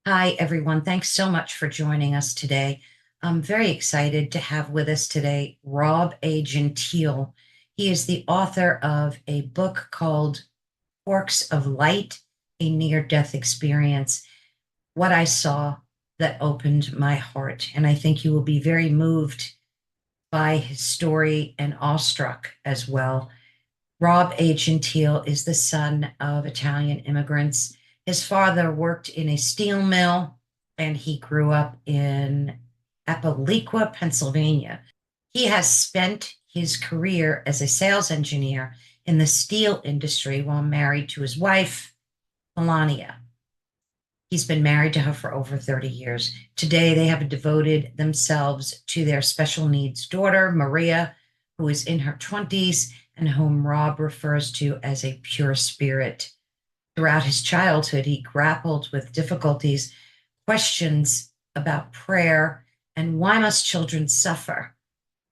Hi, everyone. Thanks so much for joining us today. I'm very excited to have with us today Rob A. Gentile. He is the author of a book called Quarks of Light, a near-death experience. What I saw that opened my heart. And I think you will be very moved by his story and awestruck as well. Rob A. Gentile is the son of Italian immigrants. His father worked in a steel mill, and he grew up in Aliquippa, Pennsylvania. He has spent his career as a sales engineer in the steel industry while married to his wife, Melania. He's been married to her for over 30 years. Today, they have devoted themselves to their special needs daughter, Maria, who is in her 20s and whom Rob refers to as a pure spirit. Throughout his childhood, he grappled with difficulties, questions about prayer, and why must children suffer?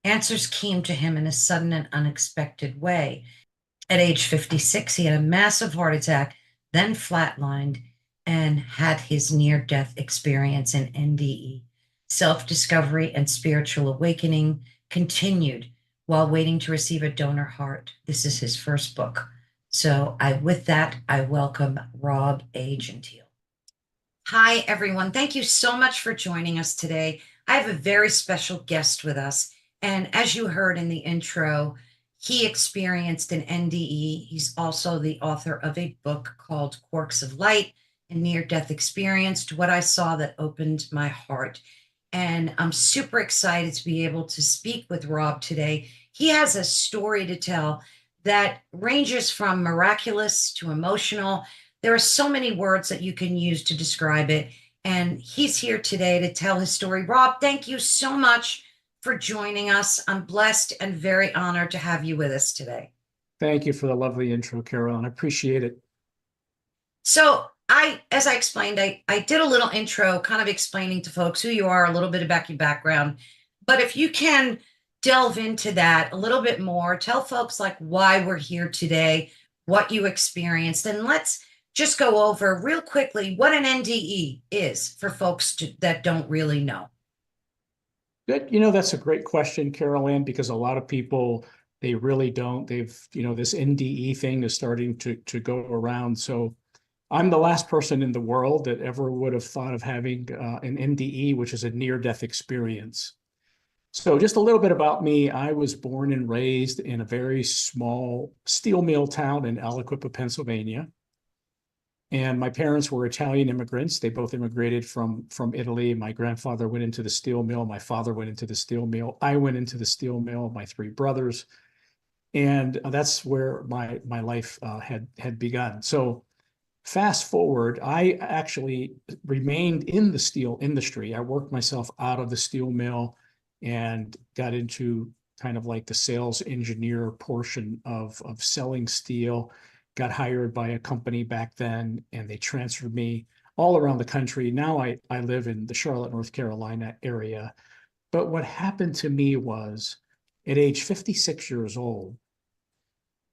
Answers came to him in a sudden and unexpected way. At age 56, he had a massive heart attack, then flatlined, and had his near-death experience in NDE. Self-discovery and spiritual awakening continued while waiting to receive a donor heart. This is his first book. So with that, I welcome Rob A. Gentile. Hi, everyone. Thank you so much for joining us today. I have a very special guest with us. And as you heard in the intro, he experienced an NDE. He's also the author of a book called Quarks of Light, a near-death experience, to what I saw that opened my heart. And I'm super excited to be able to speak with Rob today. He has a story to tell that ranges from miraculous to emotional. There are so many words that you can use to describe it. And he's here today to tell his story. Rob, thank you so much for joining us. I'm blessed and very honored to have you with us today. Thank you for the lovely intro, Carol, and I appreciate it. So as I explained, I did a little intro kind of explaining to folks who you are, a little bit about your background. But if you can delve into that a little bit more, tell folks like why we're here today, what you experienced, and let's just go over real quickly what an NDE is for folks that don't really know. That's a great question, Carol Ann, because a lot of people, they really don't. This NDE thing is starting to go around. So I'm the last person in the world that ever would have thought of having an NDE, which is a near-death experience. So just a little bit about me. I was born and raised in a very small steel mill town in Aliquippa, Pennsylvania. And my parents were Italian immigrants. They both immigrated from Italy. My grandfather went into the steel mill. My father went into the steel mill. I went into the steel mill, my three brothers. And that's where my life had begun. So fast forward, I actually remained in the steel industry. I worked myself out of the steel mill and got into kind of like the sales engineer portion of selling steel. Got hired by a company back then, and they transferred me all around the country. Now I live in the Charlotte, North Carolina area. But what happened to me was at age 56 years old,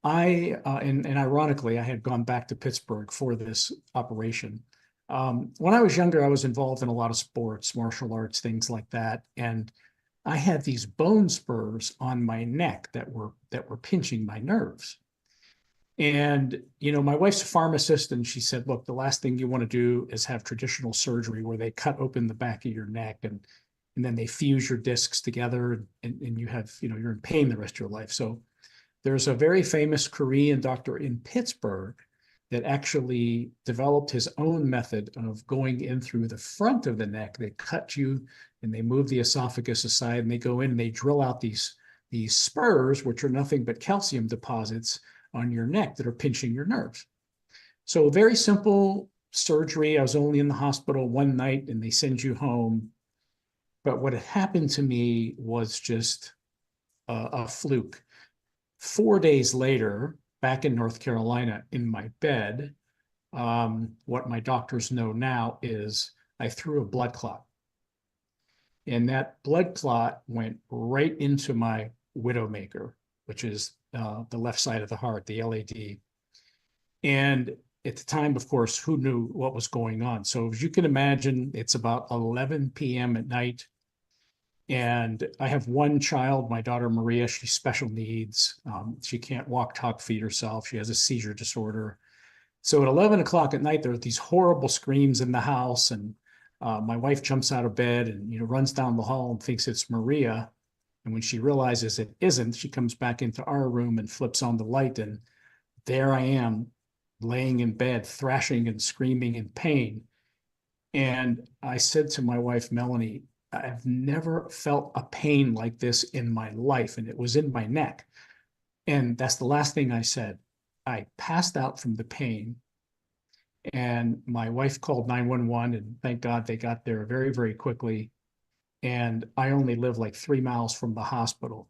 and ironically, I had gone back to Pittsburgh for this operation. When I was younger, I was involved in a lot of sports, martial arts, things like that. And I had these bone spurs on my neck that were pinching my nerves. And, my wife's a pharmacist, and she said, look, the last thing you want to do is have traditional surgery where they cut open the back of your neck and then they fuse your discs together and you have, you're in pain the rest of your life. So there's a very famous Korean doctor in Pittsburgh that actually developed his own method of going in through the front of the neck. They cut you and they move the esophagus aside and they go in and they drill out these spurs, which are nothing but calcium deposits on your neck that are pinching your nerves. So very simple surgery. I was only in the hospital one night and they send you home. But what had happened to me was just a fluke. 4 days later, back in North Carolina in my bed, what my doctors know now is I threw a blood clot. And that blood clot went right into my widowmaker, which is the left side of the heart, the LAD. And at the time, of course, who knew what was going on? So as you can imagine, it's about 11 p.m. at night. And I have one child, my daughter Maria. She's special needs. She can't walk, talk, feed herself. She has a seizure disorder. So at 11 o'clock at night, there are these horrible screams in the house. And my wife jumps out of bed and, runs down the hall and thinks it's Maria. And when she realizes it isn't, she comes back into our room and flips on the light. And there I am, laying in bed, thrashing and screaming in pain. And I said to my wife, Melanie, I've never felt a pain like this in my life. And it was in my neck. And that's the last thing I said. I passed out from the pain. And my wife called 911, and thank God they got there very, very quickly. And I only live like 3 miles from the hospital.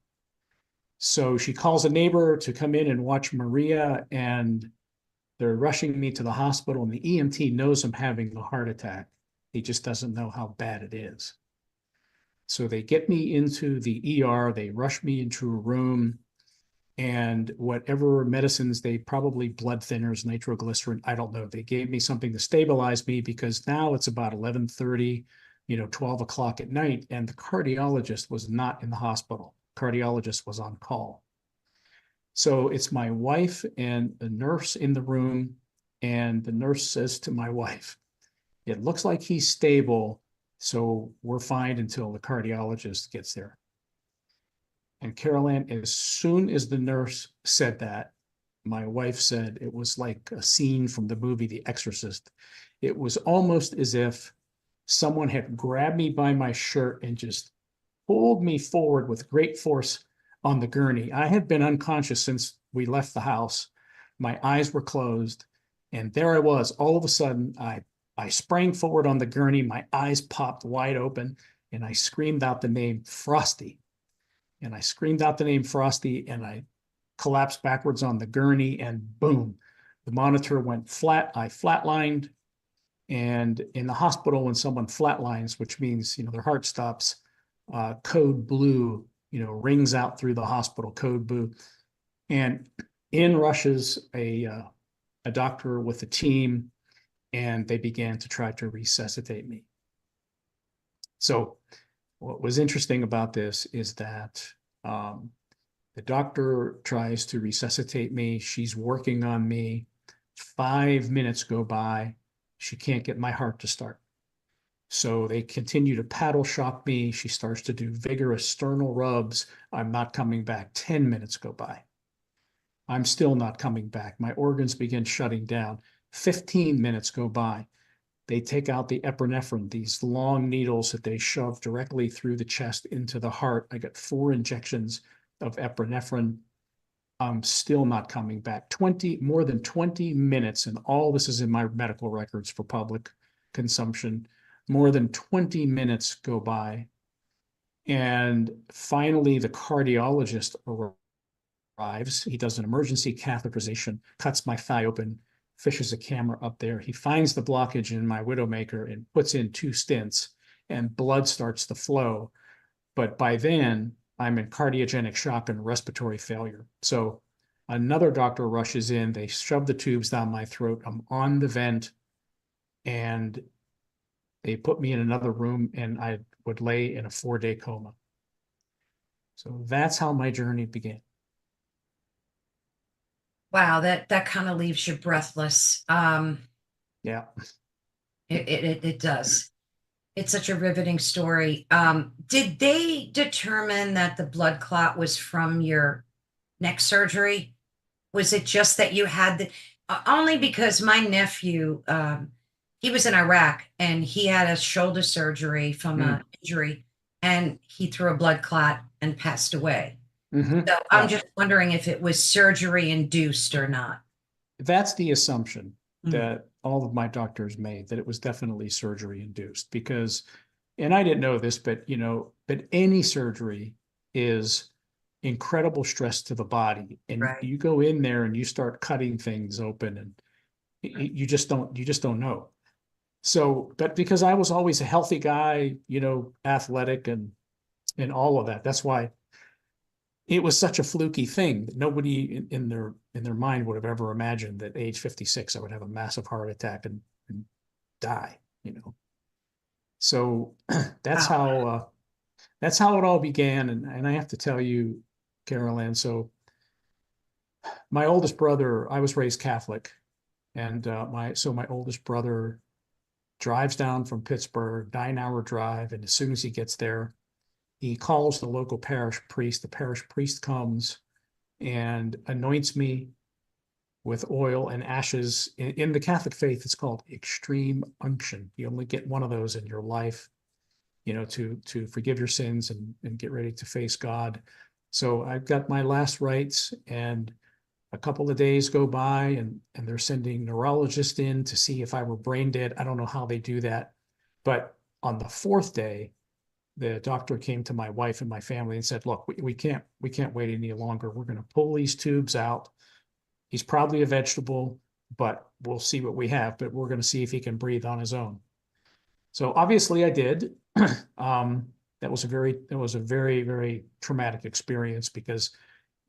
So she calls a neighbor to come in and watch Maria, and they're rushing me to the hospital. And the EMT knows I'm having a heart attack. He just doesn't know how bad it is. So they get me into the ER, they rush me into a room, and whatever medicines, they probably blood thinners, nitroglycerin, I don't know. They gave me something to stabilize me because now it's about 11:30, 12 o'clock at night, and the cardiologist was not in the hospital. Cardiologist was on call. So it's my wife and a nurse in the room, and the nurse says to my wife, it looks like he's stable, so we're fine until the cardiologist gets there. And Carol Ann, as soon as the nurse said that, my wife said it was like a scene from the movie The Exorcist. It was almost as if someone had grabbed me by my shirt and just pulled me forward with great force on the gurney. I had been unconscious since we left the house. My eyes were closed, and there I was. All of a sudden, I sprang forward on the gurney. My eyes popped wide open, and I screamed out the name Frosty. And I screamed out the name Frosty, and I collapsed backwards on the gurney, and boom, the monitor went flat. I flatlined. And in the hospital, when someone flatlines, which means, their heart stops, code blue, rings out through the hospital, code blue. And in rushes a doctor with a team, and they began to try to resuscitate me. So what was interesting about this is that the doctor tries to resuscitate me. She's working on me. 5 minutes go by. She can't get my heart to start. So they continue to paddle shock me. She starts to do vigorous sternal rubs. I'm not coming back. 10 minutes go by. I'm still not coming back. My organs begin shutting down. 15 minutes go by. They take out the epinephrine, these long needles that they shove directly through the chest into the heart. I got 4 injections of epinephrine. I'm still not coming back. More than 20 minutes, and all this is in my medical records for public consumption. More than 20 minutes go by. And finally, the cardiologist arrives. He does an emergency catheterization, cuts my thigh open, fishes a camera up there. He finds the blockage in my widowmaker and puts in 2 stents, and blood starts to flow. But by then, I'm in cardiogenic shock and respiratory failure. So another doctor rushes in. They shove the tubes down my throat. I'm on the vent, and they put me in another room, and I would lay in a 4-day coma. So that's how my journey began. Wow, that kind of leaves you breathless. Yeah. It does. It's such a riveting story. Did they determine that the blood clot was from your neck surgery? Was it just that you had the only because my nephew, he was in Iraq and he had a shoulder surgery from an injury, and he threw a blood clot and passed away. So I'm just wondering if it was surgery induced or not. That's the assumption that all of my doctors made, that it was definitely surgery induced, because, and I didn't know this, but but any surgery is incredible stress to the body. And you go in there and you start cutting things open, and you just don't know. So, but because I was always a healthy guy, athletic and all of that, that's why it was such a fluky thing that nobody in their mind would have ever imagined that age 56 I would have a massive heart attack and die, you know. So that's Wow. how that's how it all began. And I have to tell you, Carolyn, so my oldest brother, I was raised Catholic, and my oldest brother drives down from Pittsburgh, 9 hour drive, and as soon as he gets there, he calls the local parish priest. The parish priest comes and anoints me with oil and ashes. In the Catholic faith, it's called extreme unction. You only get one of those in your life, you know, to forgive your sins and get ready to face God. So I've got my last rites, and a couple of days go by, and they're sending neurologists in to see if I were brain dead. I don't know how they do that. But on the fourth day, the doctor came to my wife and my family and said, look, we can't wait any longer. We're going to pull these tubes out. He's probably a vegetable, but we'll see what we have. But we're going to see if he can breathe on his own. So obviously I did. That was a very, very traumatic experience, because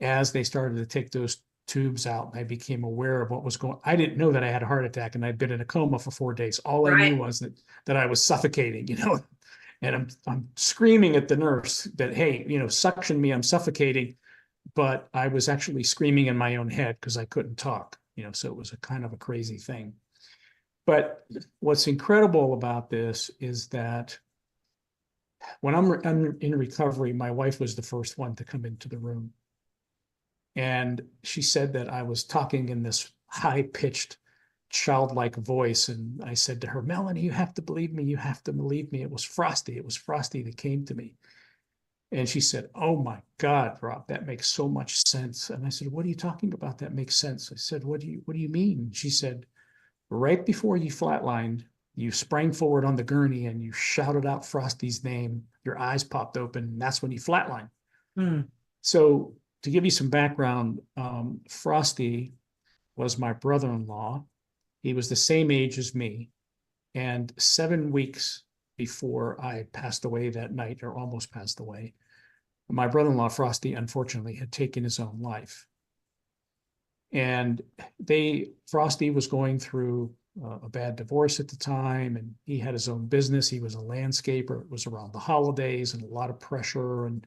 as they started to take those tubes out, I became aware of what was going. I didn't know that I had a heart attack, and I'd been in a coma for 4 days. All I Right. knew was that I was suffocating, you know, and I'm screaming at the nurse that, hey, you know, suction me, I'm suffocating. But I was actually screaming in my own head because I couldn't talk, you know, so it was a kind of a crazy thing. But what's incredible about this is that when I'm in recovery, my wife was the first one to come into the room. And she said that I was talking in this high pitched, childlike voice. And I said to her, Melanie, you have to believe me. You have to believe me. It was Frosty. It was Frosty that came to me. And she said, oh my God, Rob, that makes so much sense. And I said, what are you talking about? That makes sense. I said, what do you mean? She said, right before you flatlined, you sprang forward on the gurney and you shouted out Frosty's name. Your eyes popped open, and that's when you flatlined. Hmm. So to give you some background, Frosty was my brother-in-law. He was the same age as me. And 7 weeks before I passed away that night, or almost passed away, my brother-in-law, Frosty, unfortunately had taken his own life. And Frosty was going through a bad divorce at the time, and he had his own business. He was a landscaper. It was around the holidays and a lot of pressure. And,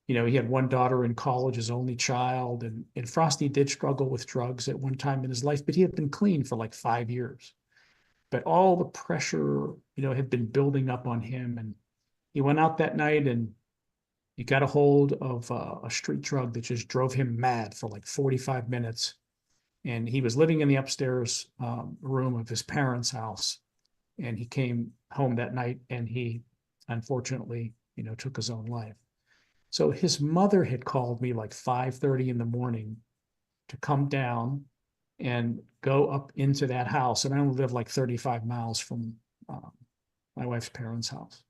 you know, he had one daughter in college, his only child. And Frosty did struggle with drugs at one time in his life, but he had been clean for like 5 years. But all the pressure, you know, had been building up on him. And he went out that night and he got a hold of a street drug that just drove him mad for like 45 minutes. And he was living in the upstairs room of his parents' house. And he came home that night and he unfortunately, you know, took his own life. So his mother had called me like 5:30 in the morning to come down and go up into that house. And I only live like 35 miles from my wife's parents' house.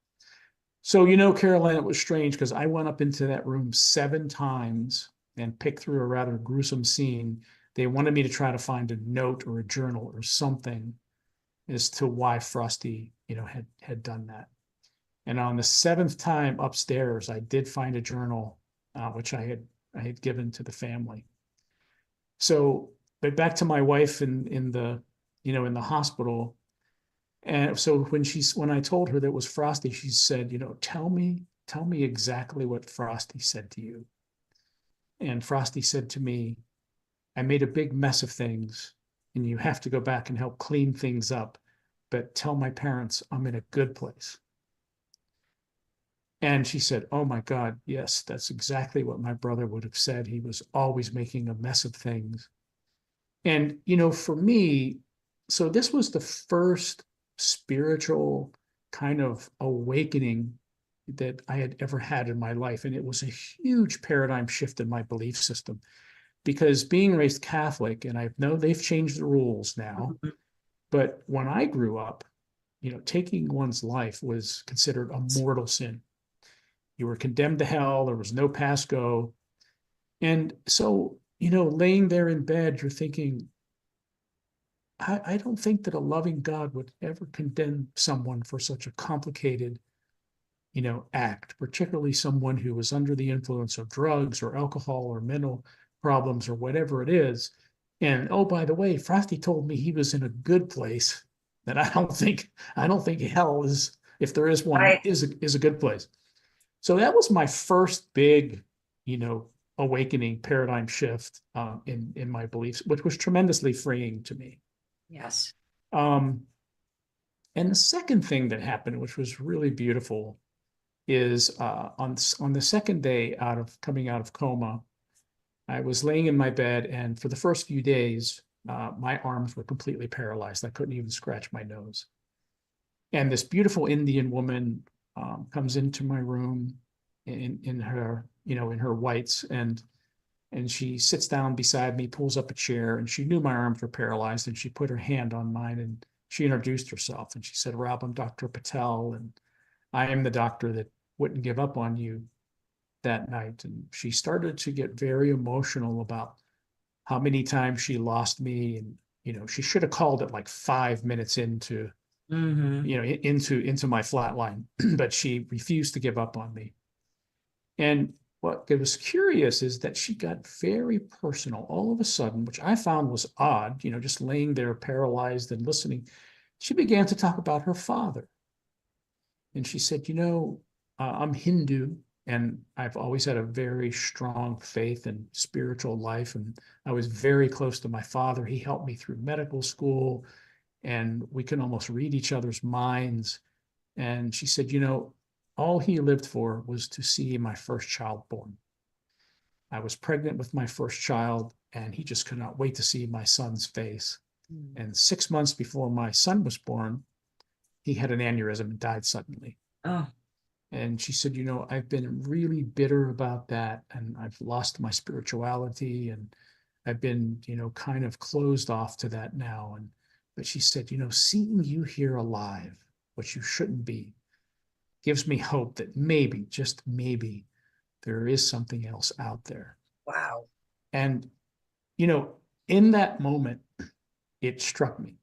So, you know, Caroline, it was strange because I went up into that room 7 times and picked through a rather gruesome scene. They wanted me to try to find a note or a journal or something as to why Frosty, you know, had done that. And on the seventh time upstairs, I did find a journal, which I had given to the family. So, but back to my wife in the, you know, in the hospital. And so when I told her that it was Frosty, she said, you know, tell me exactly what Frosty said to you. And Frosty said to me, I made a big mess of things, and you have to go back and help clean things up. But tell my parents I'm in a good place. And she said, oh my God, yes, that's exactly what my brother would have said. He was always making a mess of things. And, you know, for me, so this was the first spiritual kind of awakening that I had ever had in my life. And it was a huge paradigm shift in my belief system, because being raised Catholic, and I know they've changed the rules now, Mhm. but when I grew up, you know, taking one's life was considered a mortal sin. You were condemned to hell. There was no pass go. And so, you know, laying there in bed, you're thinking, I don't think that a loving God would ever condemn someone for such a complicated, act, particularly someone who was under the influence of drugs or alcohol or mental problems or whatever it is. And oh, by the way, Frosty told me he was in a good place. That I don't think hell is, if there is one, I is a good place. So that was my first big, you know, awakening paradigm shift in my beliefs, which was tremendously freeing to me. yes. Um, and the second thing that happened, which was really beautiful, is on the second day out of coming out of coma, I was laying in my bed, and for the first few days, my arms were completely paralyzed. I couldn't even scratch my nose. And this beautiful Indian woman comes into my room in her, in her whites, and she sits down beside me, pulls up a chair, and she knew my arms were paralyzed, and she put her hand on mine, and she introduced herself, and she said, "Rob, I'm Dr. Patel, and I am the doctor that wouldn't give up on you that night." And she started to get very emotional about how many times she lost me. And, she should have called it like 5 minutes into, Mm-hmm. into my flat line, but she refused to give up on me. And what was curious is that she got very personal all of a sudden, which I found was odd, just laying there paralyzed and listening. She began to talk about her father. And she said, I'm Hindu, and I've always had a very strong faith and spiritual life. And I was very close to my father. He helped me through medical school, and we can almost read each other's minds. And she said, all he lived for was to see my first child born. I was pregnant with my first child, and he just could not wait to see my son's face. Mm. And 6 months before my son was born, he had an aneurysm and died suddenly. Oh, And she said, I've been really bitter about that, and I've lost my spirituality, and I've been, kind of closed off to that now. But she said, seeing you here alive, which you shouldn't be, gives me hope that maybe, just maybe, there is something else out there. wow. And, you know, in that moment, it struck me.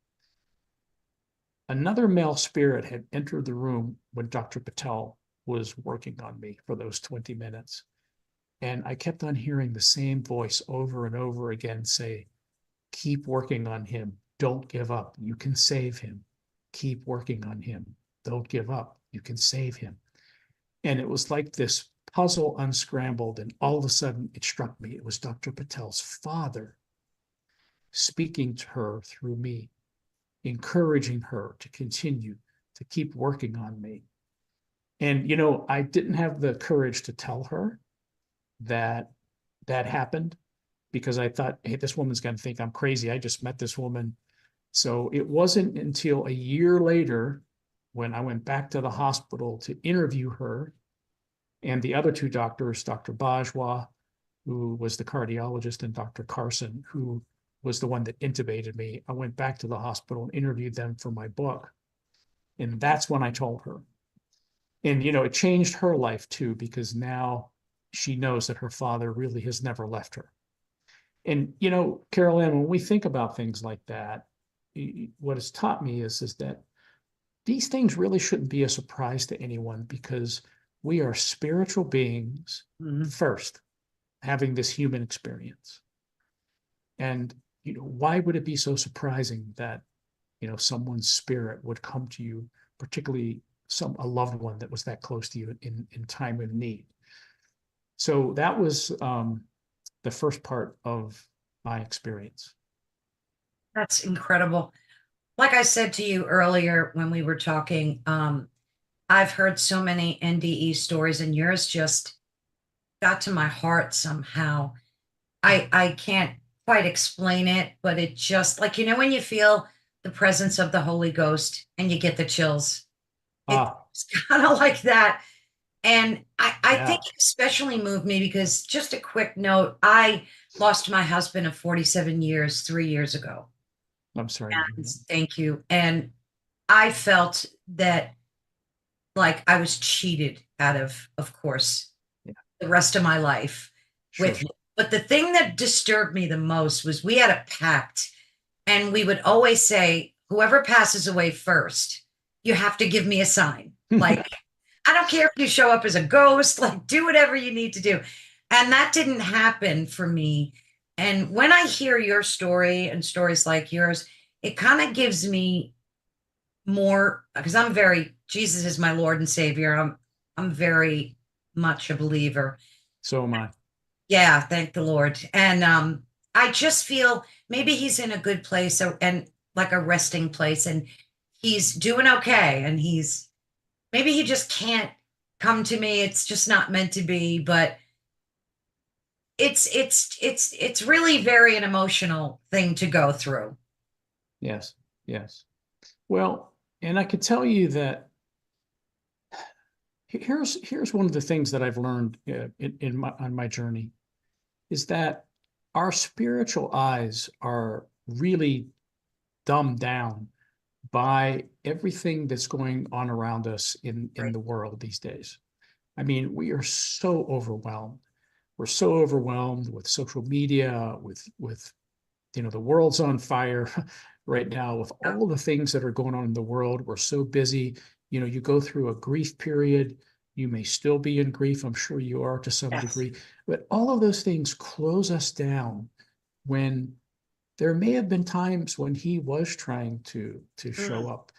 Another male spirit had entered the room when Dr. Patel was working on me for those 20 minutes. And I kept on hearing the same voice over and over again say, keep working on him. Don't give up. You can save him. Keep working on him. Don't give up. You can save him. And it was like this puzzle unscrambled. And all of a sudden, it struck me. It was Dr. Patel's father speaking to her through me, encouraging her to continue to keep working on me. And, I didn't have the courage to tell her that that happened, because I thought, hey, this woman's going to think I'm crazy. I just met this woman. So it wasn't until a year later when I went back to the hospital to interview her and the other two doctors, Dr. Bajwa, who was the cardiologist, and Dr. Carson, who was the one that intubated me. I went back to the hospital and interviewed them for my book. And that's when I told her. And, it changed her life too, because now she knows that her father really has never left her. And, Carol Ann, when we think about things like that, what it's taught me is that these things really shouldn't be a surprise to anyone, because we are spiritual beings first, having this human experience. And, why would it be so surprising that, someone's spirit would come to you, particularly a loved one that was that close to you in time of need? So that was the first part of my experience. That's incredible. Like I said to you earlier when we were talking, I've heard so many NDE stories, and yours just got to my heart somehow. I can't quite explain it, but it just, like, when you feel the presence of the Holy Ghost and you get the chills. It's kind of like that. And I think Yeah. it especially moved me because, just a quick note, I lost my husband of 47 years 3 years ago. I'm sorry to hear And that. thank you. And I felt that, like, I was cheated out of course, Yeah, the rest of my life with sure. him. But the thing that disturbed me the most was, we had a pact, and we would always say, whoever passes away first, you have to give me a sign. Like, I don't care if you show up as a ghost, like do whatever you need to do. And that didn't happen for me. And when I hear your story and stories like yours, it kind of gives me more because Jesus is my Lord and Savior. I'm very much a believer. So am I. Yeah, thank the Lord. And I just feel maybe he's in a good place and like a resting place and he's doing okay and maybe he just can't come to me. It's just not meant to be, but it's really very an emotional thing to go through. Yes, yes. Well, and I could tell you that here's one of the things that I've learned in my on my journey is that our spiritual eyes are really dumbed down by everything that's going on around us in Right. the world these days. I mean, we are so overwhelmed. We're so overwhelmed with social media, with the world's on fire right now with Yeah. all the things that are going on in the world. We're so busy. You go through a grief period. You may still be in grief. I'm sure you are to some Yes. degree, but all of those things close us down when there may have been times when he was trying to show Mm, up.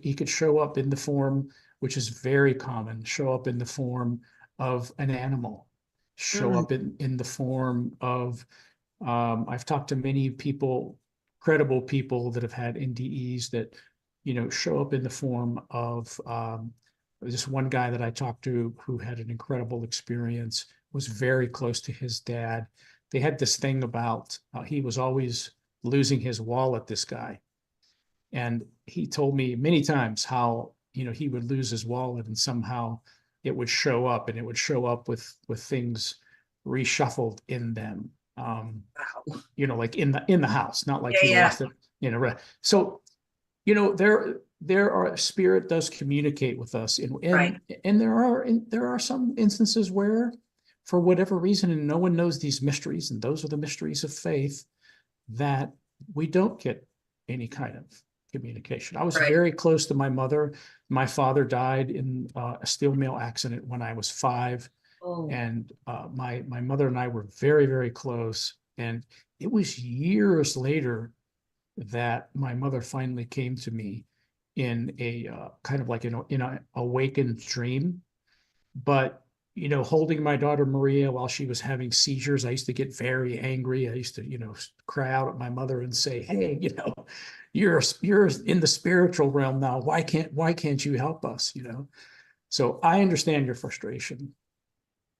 He could show up in the form, which is very common, show up in the form of an animal, show mm, up in the form of I've talked to many people, credible people that have had NDEs that, show up in the form of this one guy that I talked to who had an incredible experience, was very close to his dad. They had this thing about he was always losing his wallet, this guy. And he told me many times how, he would lose his wallet and somehow it would show up and it would show up with things reshuffled in them. wow. Like in the house, not like Yeah, he yeah. lost it, So, there are spirit does communicate with us Right. and there are some instances where for whatever reason, and no one knows these mysteries, and those are the mysteries of faith, that we don't get any kind of communication. I was Right. very close to my mother. My father died in a steel mill accident when I was 5, Oh, and my mother and I were very, very close. And it was years later that my mother finally came to me in a kind of like in a awakened dream. But holding my daughter Maria while she was having seizures, I used to get very angry. I used to, cry out at my mother and say, "Hey, you're in the spiritual realm now. Why can't you help us?" So I understand your frustration.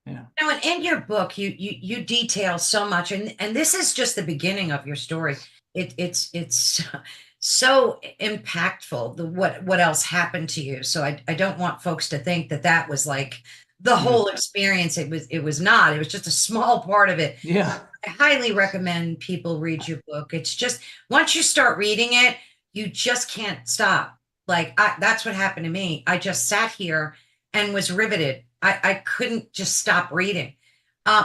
Yeah. and in your book, you detail so much, and this is just the beginning of your story. It's so impactful. What else happened to you? So I don't want folks to think that that was like the Mm. whole experience. It was not. It was just a small part of it. Yeah. I highly recommend people read your book. It's just once you start reading it, you just can't stop. Like that's what happened to me. I just sat here and was riveted. I couldn't just stop reading.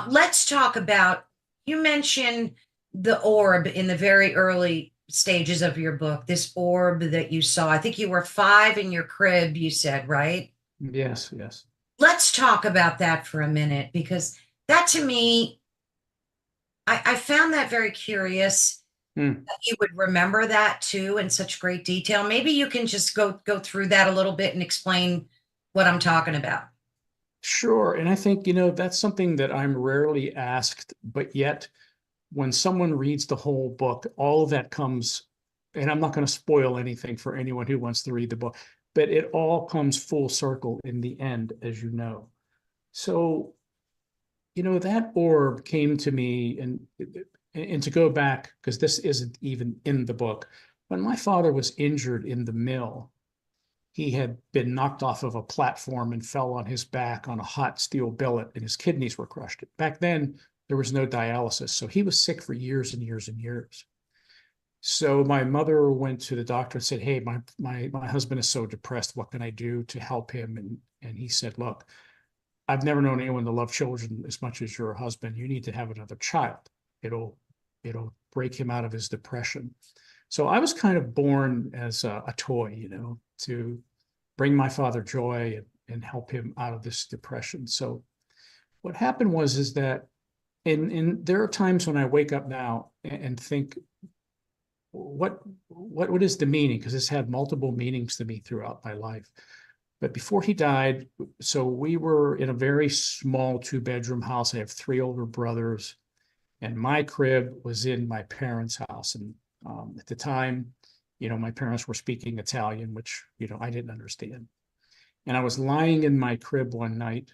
Let's talk about, you mentioned the orb in the very early stages of your book, this orb that you saw. I think you were 5 in your crib, you said, right? Yes. Yes. Let's talk about that for a minute because that to me, I found that very curious Mm. that you would remember that too in such great detail. Maybe you can just go through that a little bit and explain what I'm talking about. Sure. And I think, that's something that I'm rarely asked, but yet when someone reads the whole book, all of that comes, and I'm not going to spoil anything for anyone who wants to read the book, but it all comes full circle in the end, as you know. So, that orb came to me, and to go back, because this isn't even in the book, when my father was injured in the mill, he had been knocked off of a platform and fell on his back on a hot steel billet, and his kidneys were crushed. Back then, there was no dialysis, so he was sick for years and years and years. So my mother went to the doctor and said, "Hey, my husband is so depressed. What can I do to help him?" And he said, "Look, I've never known anyone to love children as much as your husband. You need to have another child. It'll it'll break him out of his depression." So I was kind of born as a toy, to bring my father joy and help him out of this depression. So what happened is that, and there are times when I wake up now and think, what is the meaning? Because it's had multiple meanings to me throughout my life. But before he died, so we were in a very small 2-bedroom house. I have 3 older brothers, and my crib was in my parents' house. And at the time, my parents were speaking Italian, which, I didn't understand. And I was lying in my crib one night,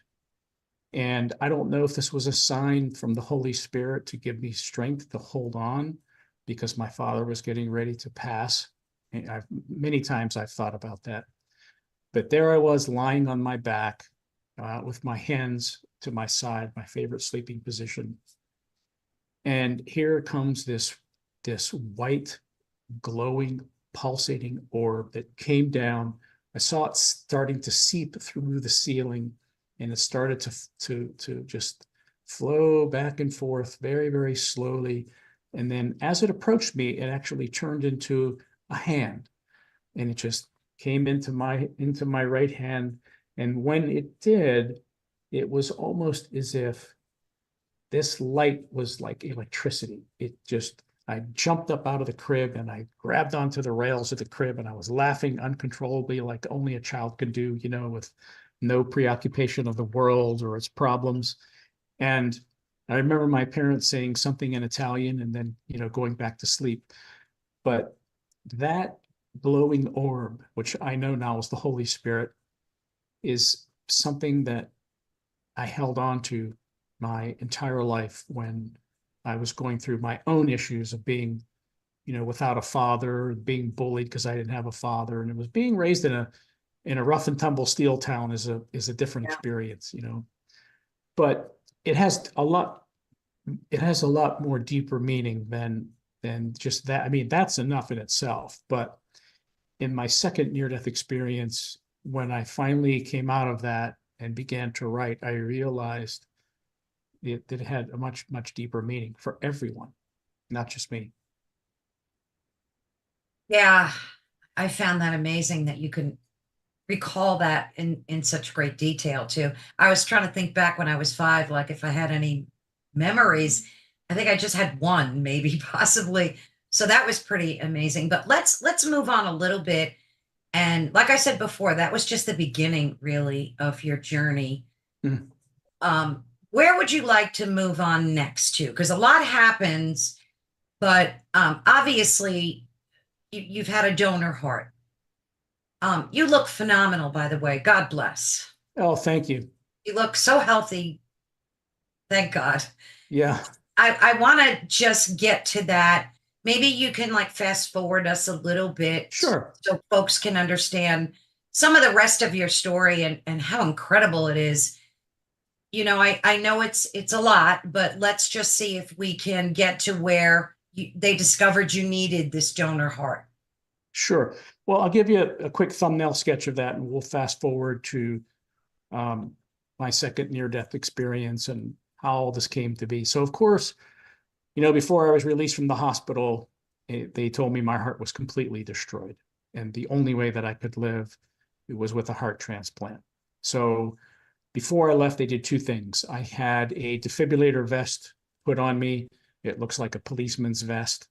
and I don't know if this was a sign from the Holy Spirit to give me strength to hold on, because my father was getting ready to pass. And many times I've thought about that. But there I was lying on my back with my hands to my side, my favorite sleeping position. And here comes this white, glowing, pulsating orb that came down. I saw it starting to seep through the ceiling, and it started to just flow back and forth very, very slowly. And then as it approached me, it actually turned into a hand, and it just came into my right hand. And when it did, it was almost as if this light was like electricity. I jumped up out of the crib and I grabbed onto the rails of the crib, and I was laughing uncontrollably like only a child can do, with no preoccupation of the world or its problems. And I remember my parents saying something in Italian and then, going back to sleep. But that glowing orb, which I know now is the Holy Spirit, is something that I held on to my entire life when I was going through my own issues of being, without a father, being bullied because I didn't have a father, and it was being raised in a rough and tumble steel town is a different experience, But it has a lot more deeper meaning than just that. I mean, that's enough in itself. But in my second near-death experience, when I finally came out of that and began to write, I realized that it had a much, much deeper meaning for everyone, not just me. Yeah, I found that amazing that you can recall that in such great detail too. I was trying to think back when I was 5, like if I had any memories. I think I just had one, maybe, possibly. So that was pretty amazing. But let's move on a little bit. And like I said before, that was just the beginning, really, of your journey. Mm. Where would you like to move on next to? Because a lot happens, but obviously you've had a donor heart. You look phenomenal, by the way. God bless. Oh, thank you. You look so healthy. Thank God. Yeah, I want to just get to that. Maybe you can like fast forward us a little bit sure. so folks can understand some of the rest of your story and how incredible it is. I know it's a lot, but let's just see if we can get to where they discovered you needed this donor heart. Sure. Well, I'll give you a quick thumbnail sketch of that, and we'll fast forward to my second near-death experience and how all this came to be. So, of course, before I was released from the hospital, they told me my heart was completely destroyed, and the only way that I could live was with a heart transplant. So before I left, they did 2 things. I had a defibrillator vest put on me. It looks like a policeman's vest,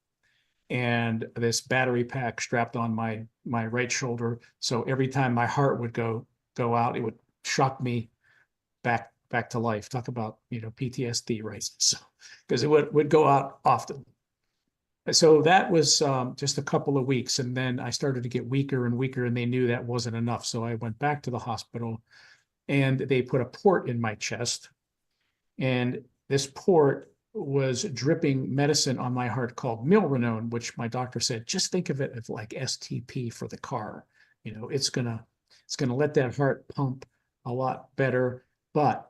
and this battery pack strapped on my right shoulder. So every time my heart would go out, it would shock me back to life. Talk about PTSD, right? So because it would go out often. So that was just a couple of weeks, and then I started to get weaker and weaker, and they knew that wasn't enough. So I went back to the hospital, and they put a port in my chest, and this port was dripping medicine on my heart called milrinone, which my doctor said, just think of it as like STP for the car. It's gonna let that heart pump a lot better. But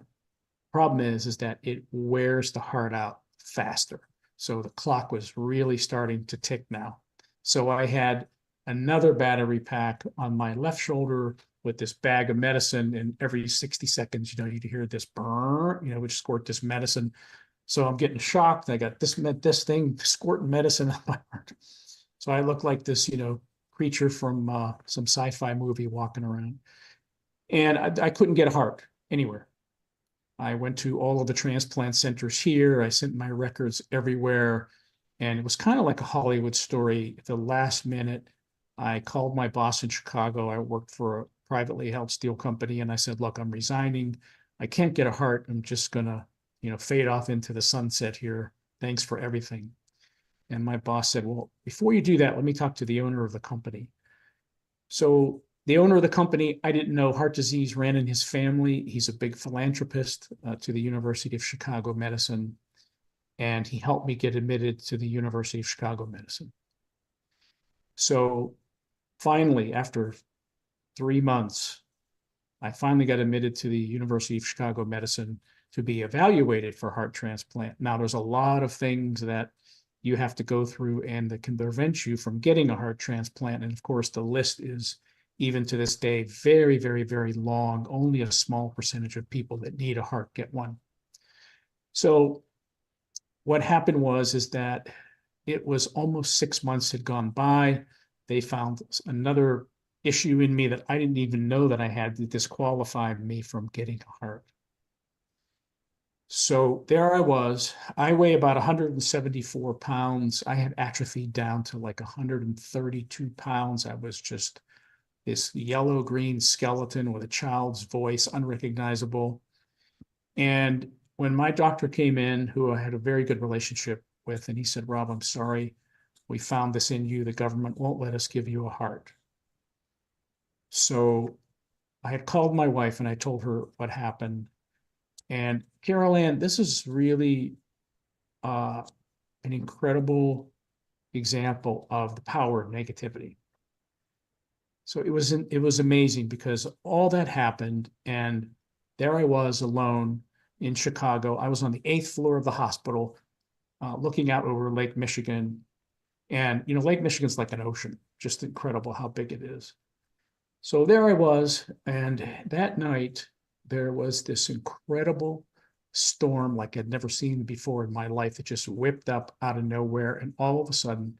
problem is that it wears the heart out faster. So the clock was really starting to tick now. So I had another battery pack on my left shoulder with this bag of medicine, and every 60 seconds, you'd hear this burr, which squirt this medicine. So I'm getting shocked. I got this thing squirting medicine on my heart. So I look like this, creature from some sci-fi movie walking around. And I couldn't get a heart anywhere. I went to all of the transplant centers here. I sent my records everywhere. And it was kind of like a Hollywood story. At the last minute, I called my boss in Chicago. I worked for a privately held steel company. And I said, look, I'm resigning. I can't get a heart. I'm just going to, fade off into the sunset here. Thanks for everything. And my boss said, well, before you do that, let me talk to the owner of the company. So the owner of the company, I didn't know heart disease ran in his family. He's a big philanthropist to the University of Chicago Medicine. And he helped me get admitted to the University of Chicago Medicine. So finally, after 3 months, I finally got admitted to the University of Chicago Medicine to be evaluated for heart transplant. Now, there's a lot of things that you have to go through and that can prevent you from getting a heart transplant. And of course, the list is, even to this day, very, very, very long. Only a small percentage of people that need a heart get one. So what happened is that it was almost 6 months had gone by. They found another issue in me that I didn't even know that I had that disqualified me from getting a heart. So there I was. I weigh about 174 pounds. I had atrophied down to like 132 pounds. I was just this yellow-green skeleton with a child's voice, unrecognizable. And when my doctor came in, who I had a very good relationship with, and he said, Rob, I'm sorry, we found this in you. The government won't let us give you a heart. So I had called my wife and I told her what happened. And Carol Ann, this is really an incredible example of the power of negativity. So it was amazing because all that happened, and there I was alone in Chicago. I was on the 8th floor of the hospital, looking out over Lake Michigan. And, Lake Michigan's like an ocean, just incredible how big it is. So there I was. And that night, there was this incredible storm like I'd never seen before in my life. It just whipped up out of nowhere. And all of a sudden,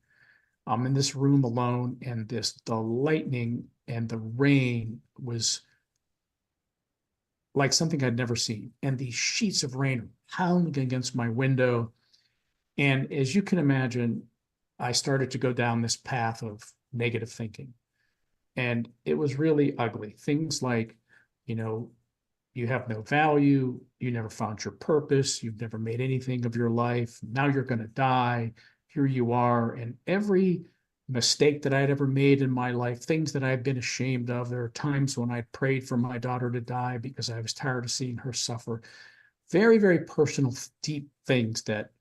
I'm in this room alone, and the lightning and the rain was like something I'd never seen. And these sheets of rain pounding against my window. And as you can imagine, I started to go down this path of negative thinking. And it was really ugly. Things like, you have no value, you never found your purpose, you've never made anything of your life, now you're going to die, here you are. And every mistake that I'd ever made in my life, things that I've been ashamed of. There are times when I prayed for my daughter to die because I was tired of seeing her suffer. Very, very personal, deep things that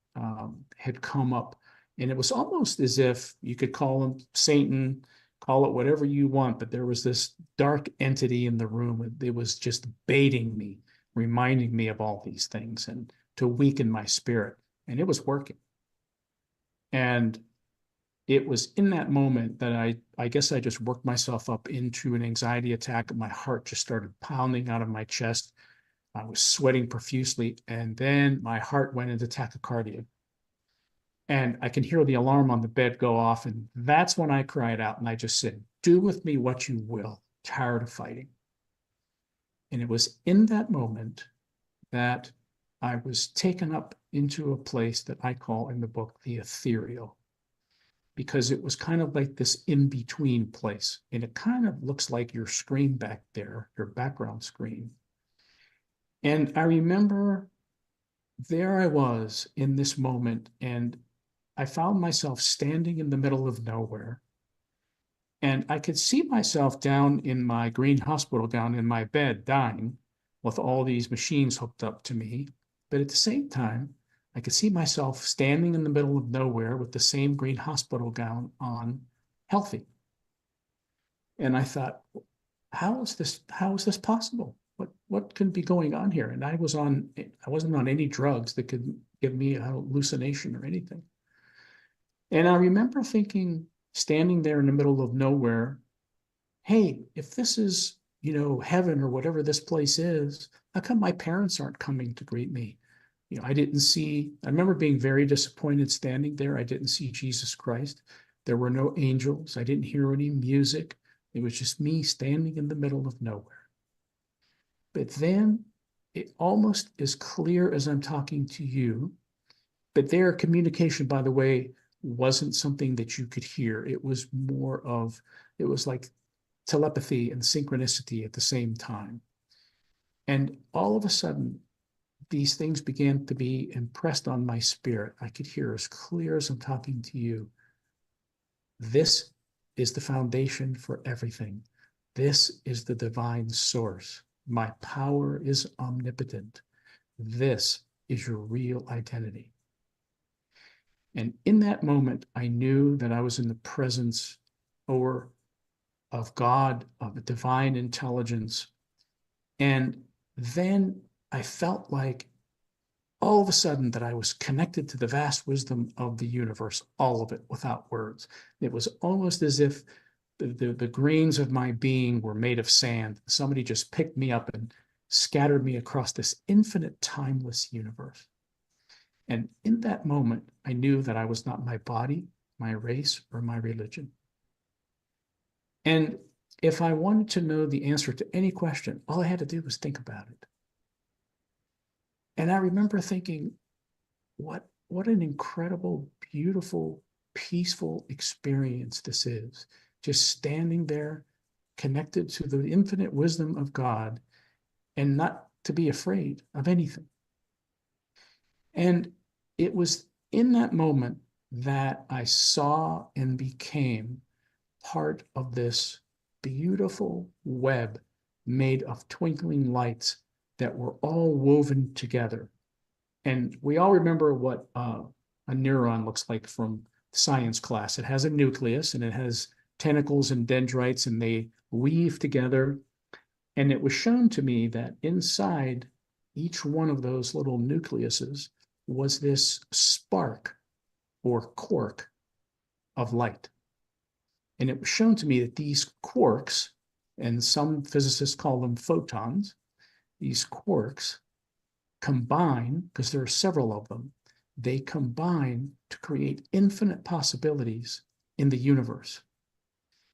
had come up. And it was almost as if you could call him Satan, call it whatever you want, but there was this dark entity in the room. It was just baiting me, reminding me of all these things and to weaken my spirit. And it was working. And it was in that moment that I guess I just worked myself up into an anxiety attack. My heart just started pounding out of my chest. I was sweating profusely. And then my heart went into tachycardia. And I can hear the alarm on the bed go off. And that's when I cried out and I just said, do with me what you will, tired of fighting. And it was in that moment that I was taken up into a place that I call in the book the ethereal, because it was kind of like this in-between place. And it kind of looks like your screen back there, your background screen. And I remember there I was in this moment, and I found myself standing in the middle of nowhere. And I could see myself down in my green hospital gown in my bed, dying with all these machines hooked up to me. But at the same time, I could see myself standing in the middle of nowhere with the same green hospital gown on, healthy. And I thought, how is this possible? What can be going on here? And I wasn't on any drugs that could give me a hallucination or anything. And I remember thinking, standing there in the middle of nowhere, hey, if this is, heaven or whatever this place is, how come my parents aren't coming to greet me? I remember being very disappointed standing there. I didn't see Jesus Christ. There were no angels. I didn't hear any music. It was just me standing in the middle of nowhere. But then it almost as clear as I'm talking to you, but their communication, by the way, wasn't something that you could hear. It was more of, it was like telepathy and synchronicity at the same time. And all of a sudden, these things began to be impressed on my spirit. I could hear as clear as I'm talking to you. This is the foundation for everything. This is the divine source. My power is omnipotent. This is your real identity. And in that moment, I knew that I was in the presence or of God, of a divine intelligence. And then I felt like all of a sudden that I was connected to the vast wisdom of the universe, all of it without words. It was almost as if the grains of my being were made of sand. Somebody just picked me up and scattered me across this infinite, timeless universe. And in that moment, I knew that I was not my body, my race, or my religion. And if I wanted to know the answer to any question, all I had to do was think about it. And I remember thinking, what an incredible, beautiful, peaceful experience this is. Just standing there, connected to the infinite wisdom of God, and not to be afraid of anything. And it was in that moment that I saw and became part of this beautiful web made of twinkling lights that were all woven together. And we all remember what a neuron looks like from science class. It has a nucleus and it has tentacles and dendrites, and they weave together. And it was shown to me that inside each one of those little nucleuses was this spark or quark of light. And it was shown to me that these quarks, and some physicists call them photons, these quarks combine, because there are several of them, they combine to create infinite possibilities in the universe.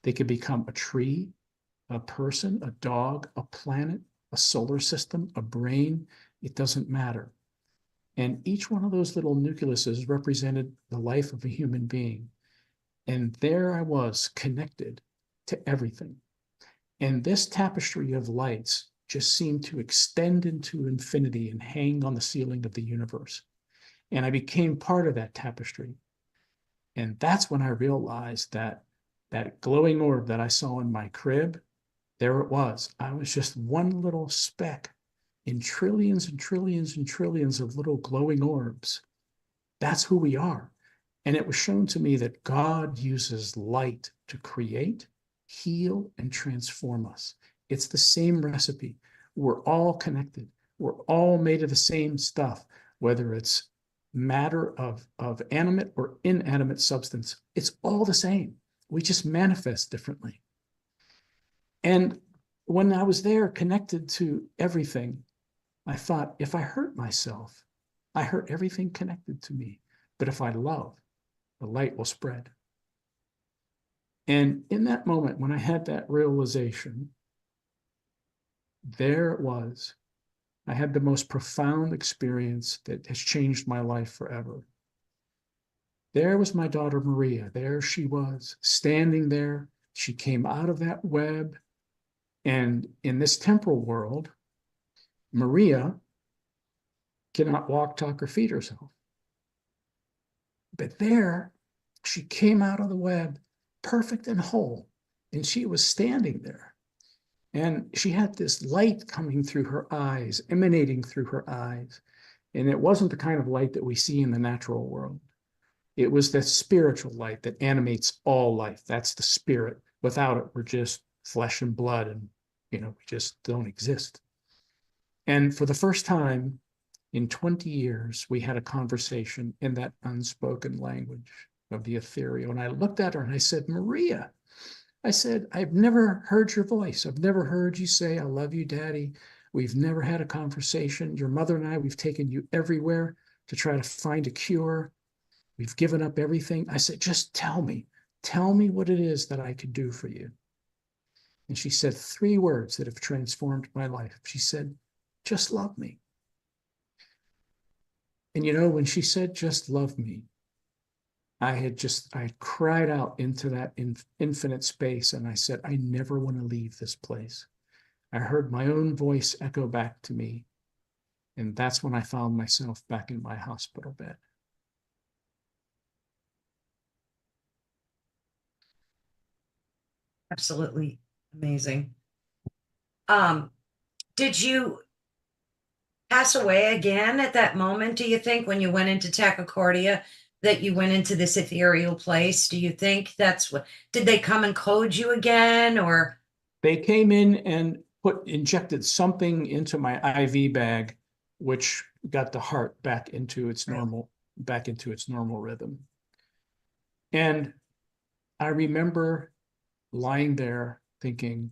They could become a tree, a person, a dog, a planet, a solar system, a brain. It doesn't matter. And each one of those little nucleuses represented the life of a human being. And there I was, connected to everything. And this tapestry of lights just seemed to extend into infinity and hang on the ceiling of the universe. And I became part of that tapestry. And that's when I realized that that glowing orb that I saw in my crib, there it was. I was just one little speck in trillions and trillions and trillions of little glowing orbs. That's who we are. And it was shown to me that God uses light to create, heal, and transform us. It's the same recipe. We're all connected. We're all made of the same stuff, whether it's matter of animate or inanimate substance. It's all the same. We just manifest differently. And when I was there connected to everything, I thought, if I hurt myself, I hurt everything connected to me. But if I love, the light will spread. And in that moment, when I had that realization, there it was. I had the most profound experience that has changed my life forever. There was my daughter, Maria. There she was, standing there. She came out of that web. And in this temporal world, Maria cannot walk, talk, or feed herself. But there, she came out of the web perfect and whole. And she was standing there. And she had this light coming through her eyes, emanating through her eyes. And it wasn't the kind of light that we see in the natural world. It was the spiritual light that animates all life. That's the spirit. Without it, we're just flesh and blood, and we just don't exist. And for the first time in 20 years, we had a conversation in that unspoken language of the ethereal. And I looked at her and I said, Maria, I said, I've never heard your voice. I've never heard you say, I love you, Daddy. We've never had a conversation. Your mother and I, we've taken you everywhere to try to find a cure. We've given up everything. I said, just tell me what it is that I could do for you. And she said three words that have transformed my life. She said, just love me. And when she said, just love me, I cried out into that infinite space. And I said, I never want to leave this place. I heard my own voice echo back to me. And that's when I found myself back in my hospital bed. Absolutely amazing. Um, did you pass away again at that moment, do you think, when you went into tachycardia, that you went into this ethereal place? Do you think that's what, did they come and code you again, or? They came in and injected something into my IV bag, which got the heart Right. back into its normal rhythm. And I remember lying there thinking,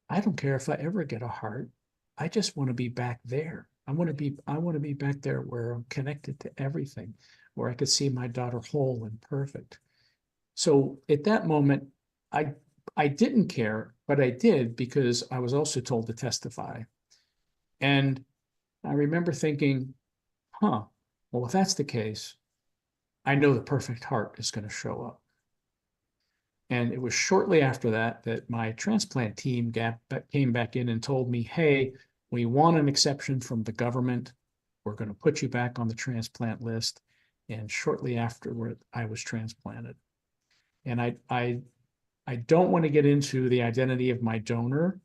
I don't care if I ever get a heart. I just want to be back there. I want to be back there where I'm connected to everything, where I could see my daughter whole and perfect. So at that moment, I I didn't care, but I did because I was also told to testify. And I remember thinking, well, if that's the case, I know the perfect heart is going to show up. And it was shortly after that that my transplant team came back in and told me, hey, we want an exception from the government. We're going to put you back on the transplant list. And shortly afterward, I was transplanted. And I don't want to get into the identity of my donor,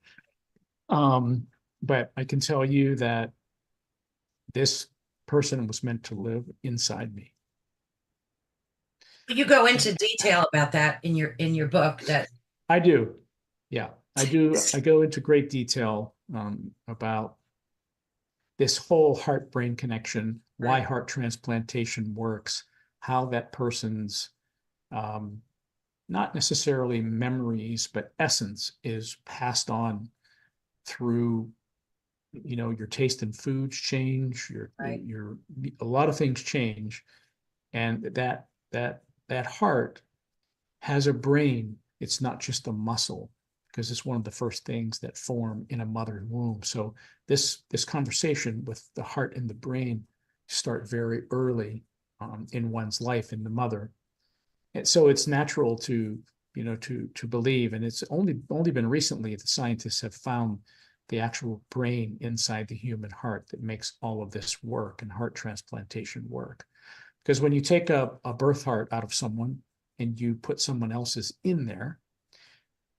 but I can tell you that this person was meant to live inside me. You go into detail about that in your book that I do. Yeah, I do. I go into great detail about this whole heart brain connection, why right. heart transplantation works, how that person's um, not necessarily memories, but essence is passed on through your taste in foods change, Right. your a lot of things change, and that heart has a brain. It's not just a muscle, because it's one of the first things that form in a mother's womb. So this conversation with the heart and the brain start very early in one's life in the mother. And so it's natural to to believe, and it's only been recently that scientists have found the actual brain inside the human heart that makes all of this work and heart transplantation work. Because when you take a birth heart out of someone and you put someone else's in there,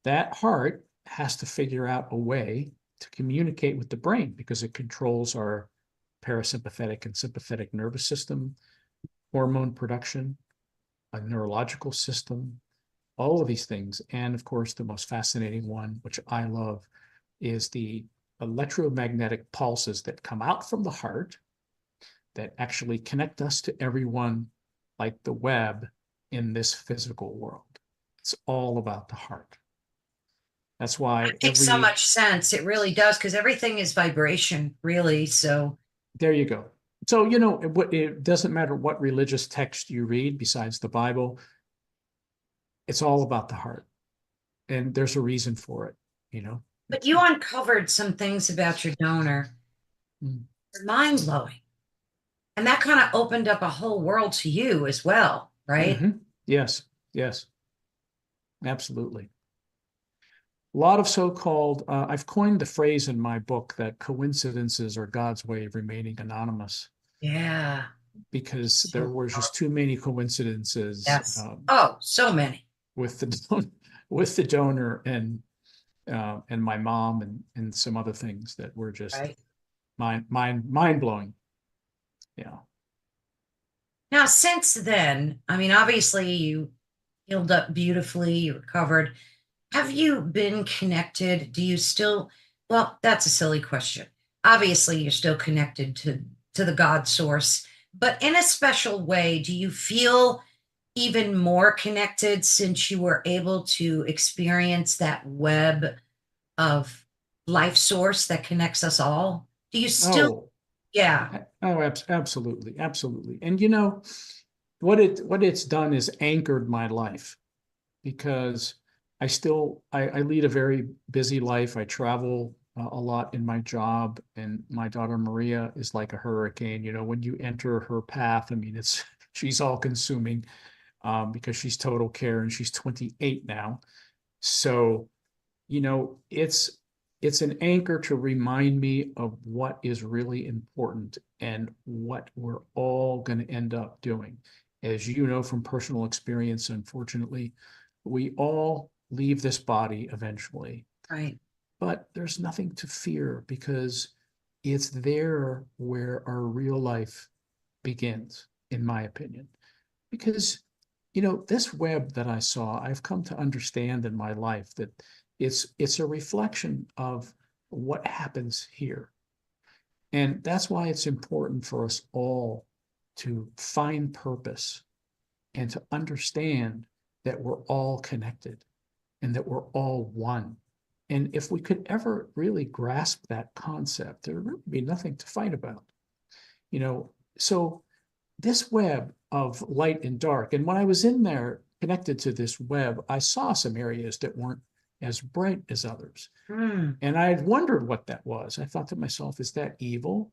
that heart has to figure out a way to communicate with the brain because it controls our parasympathetic and sympathetic nervous system, hormone production, a neurological system, all of these things. And of course, the most fascinating one, which I love, is the electromagnetic pulses that come out from the heart that actually connect us to everyone like the web in this physical world. It's all about the heart. That's why Makes so much sense. It really does, because everything is vibration, really. So there you go. So, it doesn't matter what religious text you read besides the Bible, it's all about the heart. And there's a reason for it, you know. but you uncovered some things about your donor. Mm. Mind blowing. And that kind of opened up a whole world to you as well, right? Mm-hmm. Yes, yes, absolutely. A lot of so-called, I've coined the phrase in my book that coincidences are God's way of remaining anonymous, Yeah. because there So were just powerful. too many coincidences Yes. Oh, so many. with with the donor and my mom and some other things that were just Right. mind blowing. Yeah. Now, since then, I mean, obviously you healed up beautifully, you recovered. Have you been connected? Do you still, well, that's a silly question. Obviously, you're still connected to the God source, but in a special way, do you feel even more connected since you were able to experience that web of life source that connects us all? Do you still, Oh, yeah, absolutely, absolutely. And what it's done is anchored my life, because I lead a very busy life. I travel a lot in my job, and my daughter Maria is like a hurricane. When you enter her path, I mean, she's all consuming, because she's total care, and she's 28 now. So, it's an anchor to remind me of what is really important and what we're all going to end up doing. As you know from personal experience, unfortunately, we all leave this body eventually, Right. but there's nothing to fear, because it's there where our real life begins, in my opinion. Because, this web that I saw, I've come to understand in my life that it's a reflection of what happens here. And that's why it's important for us all to find purpose and to understand that we're all connected and that we're all one. And if we could ever really grasp that concept, there would be nothing to fight about. So this web of light and dark, and when I was in there connected to this web, I saw some areas that weren't as bright as others. Mm. And I had wondered what that was. I thought to myself, is that evil?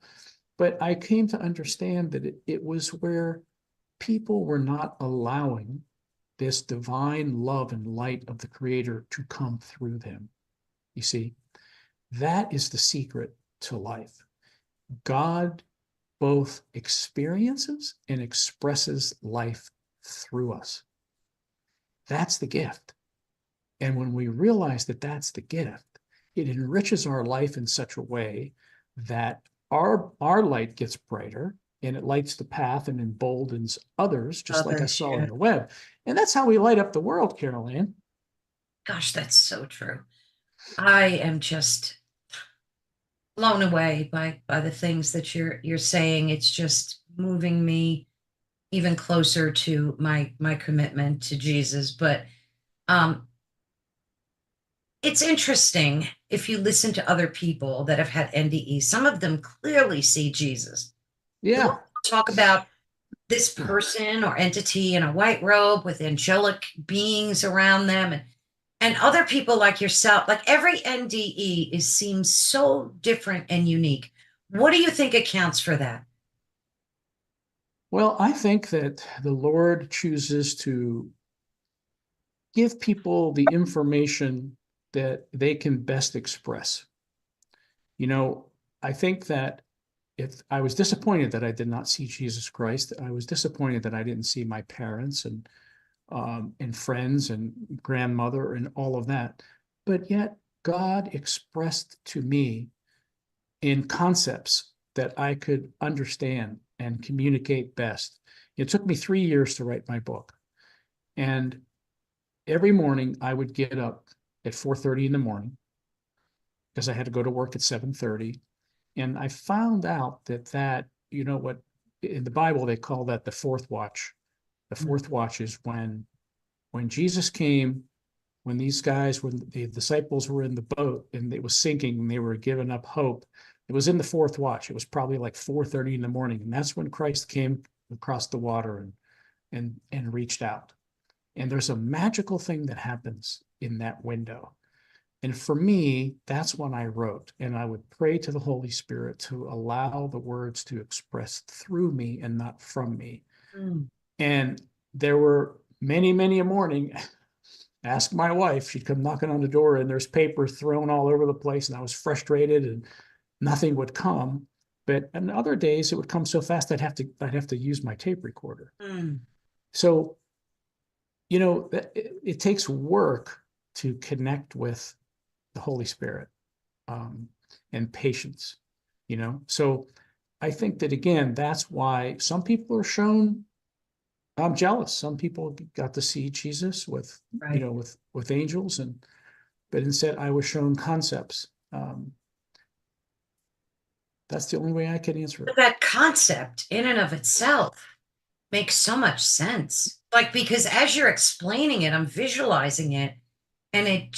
But I came to understand that it was where people were not allowing this divine love and light of the Creator to come through them. You see, that is the secret to life. God both experiences and expresses life through us. That's the gift. And when we realize that that's the gift, it enriches our life in such a way that our light gets brighter, and it lights the path and emboldens others, just like I Others, saw yeah. in the web. And that's how we light up the world, Carol Ann. Gosh, that's so true. I am just blown away by the things that you're saying. It's just moving me even closer to my commitment to Jesus. But um, it's interesting if you listen to other people that have had NDE. Some of them clearly see Jesus. They'll Yeah. talk about this person or entity in a white robe with angelic beings around them, and other people like yourself, like every NDE seems so different and unique. What do you think accounts for that? Well, I think that the Lord chooses to give people the information that they can best express. You know, I think that if I was disappointed that I did not see Jesus Christ, I was disappointed that I didn't see my parents and friends and grandmother and all of that. But yet God expressed to me in concepts that I could understand and communicate best. It took me 3 years to write my book. And every morning I would get up at 4:30 in the morning because I had to go to work at 7:30. And I found out that, what in the Bible they call that the fourth watch. The fourth watch is when Jesus came, when the disciples were in the boat and it was sinking and they were giving up hope. It was in the fourth watch. It was probably like 4:30 in the morning. And that's when Christ came across the water and reached out. And there's a magical thing that happens in that window. And for me, that's when I wrote, and I would pray to the Holy Spirit to allow the words to express through me and not from me. Mm. And there were many, many a morning. Ask my wife, she'd come knocking on the door and there's paper thrown all over the place, and I was frustrated and nothing would come. But on other days it would come so fast I'd have to use my tape recorder. Mm. So, it takes work to connect with the Holy Spirit, um, and patience, So I think that, again, that's why some people are shown. I'm jealous. Some people got to see Jesus Right. with angels, but instead I was shown concepts. That's the only way I can answer But it. that concept in and of itself makes so much sense. Like, because as you're explaining it, I'm visualizing it, and Yeah. it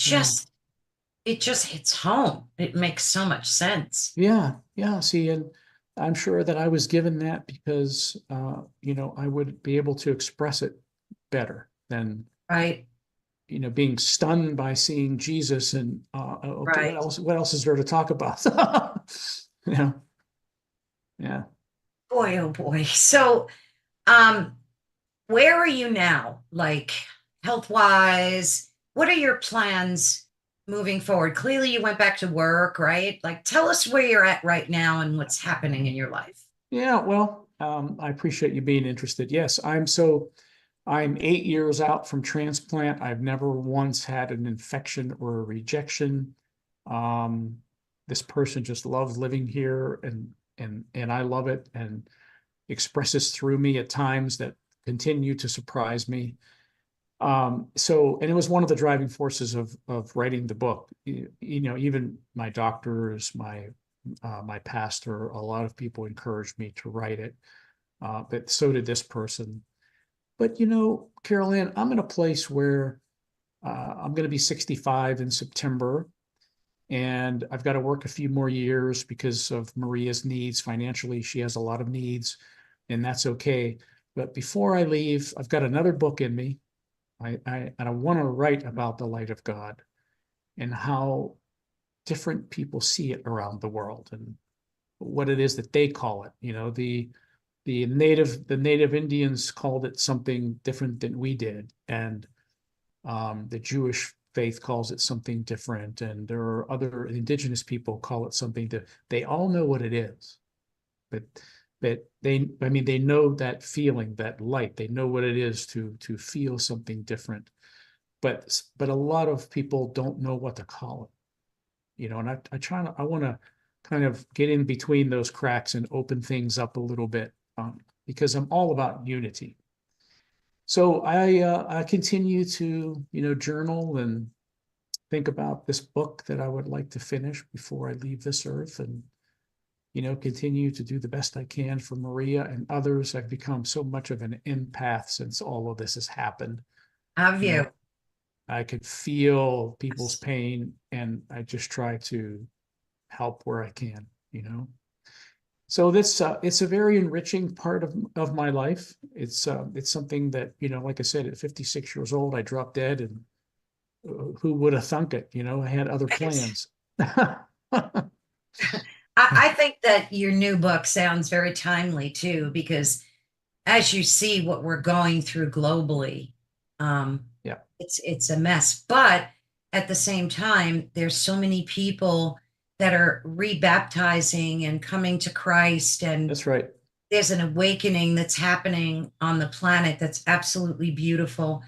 just hits home. It makes so much sense. Yeah. Yeah. See, and I'm sure that I was given that because, I would be able to express it better than, Right. being stunned by seeing Jesus, and okay, Right. what else is there to talk about? Yeah, yeah. Boy, oh boy. So, um, where are you now? Like health wise, what are your plans moving forward? Clearly, you went back to work, right? Like, tell us where you're at right now and what's happening in your life. Yeah, well, I appreciate you being interested. Yes, I'm 8 years out from transplant. I've never once had an infection or a rejection. Um, this person just loves living here, and I love it, and expresses through me at times that continue to surprise me. And it was one of the driving forces of writing the book. Even my doctors, my pastor, a lot of people encouraged me to write it. But so did this person. But Carol Ann, I'm in a place where I'm going to be 65 in September, and I've got to work a few more years because of Maria's needs. Financially, she has a lot of needs, and that's okay. But before I leave, I've got another book in me. I want to write about the light of God and how different people see it around the world, and what it is that they call it. The native Indians called it something different than we did, and the Jewish faith calls it something different, and there are other indigenous people call it something that they all know what it is, but they know that feeling, that light. They know what it is to feel something different, but a lot of people don't know what to call it. And I want to kind of get in between those cracks and open things up a little bit, because I'm all about unity. So I continue to journal and think about this book that I would like to finish before I leave this earth, and continue to do the best I can for Maria and others. I've become so much of an empath since all of this has happened. Have You you? know, I could feel people's pain, and I just try to help where I can. So this it's a very enriching part of my life. It's something that, like I said, at 56 years old, I dropped dead, and who would have thunk it? I had other plans. I think that your new book sounds very timely too, because as you see what we're going through globally, um, Yeah, it's a mess. But at the same time, there's so many people that are rebaptizing and coming to Christ, and that's right. there's an awakening that's happening on the planet that's absolutely beautiful.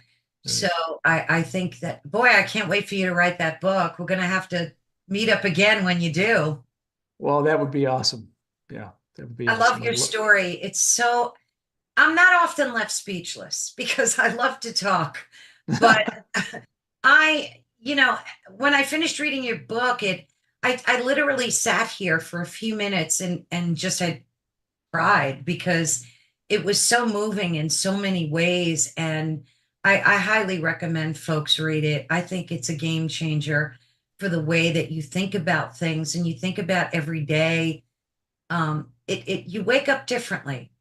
There So is. I think that, boy, I can't wait for you to write that book. We're going to have to meet up again when you do. Well, that would be awesome. Yeah, that would be I love awesome. your story. It's so, I'm not often left speechless because I love to talk, but I, when I finished reading your book, I literally sat here for a few minutes and just had cried because it was so moving in so many ways. And I highly recommend folks read it. I think it's a game changer for the way that you think about things and you think about every day. You wake up differently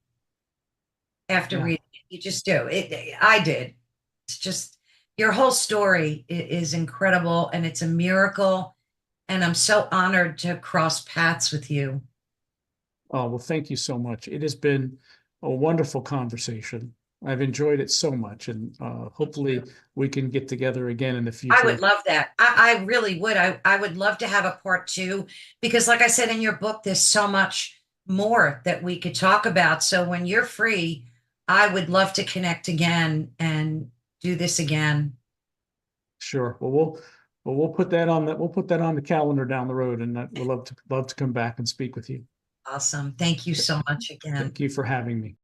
after Yeah. reading it. You just do. I did. It's just your whole story is incredible and it's a miracle. And I'm so honored to cross paths with you. Oh, well, thank you so much. It has been a wonderful conversation. I've enjoyed it so much, and hopefully we can get together again in the I would future. love that. I really would. I would love to have a part two because, like I said in your book, there's so much more that we could talk about. So when you're free, I would love to connect again and do this again. Sure. We'll put that on the calendar down the road, and we'll love to come back and speak with you. Awesome. Thank you so much again. Thank you for having me.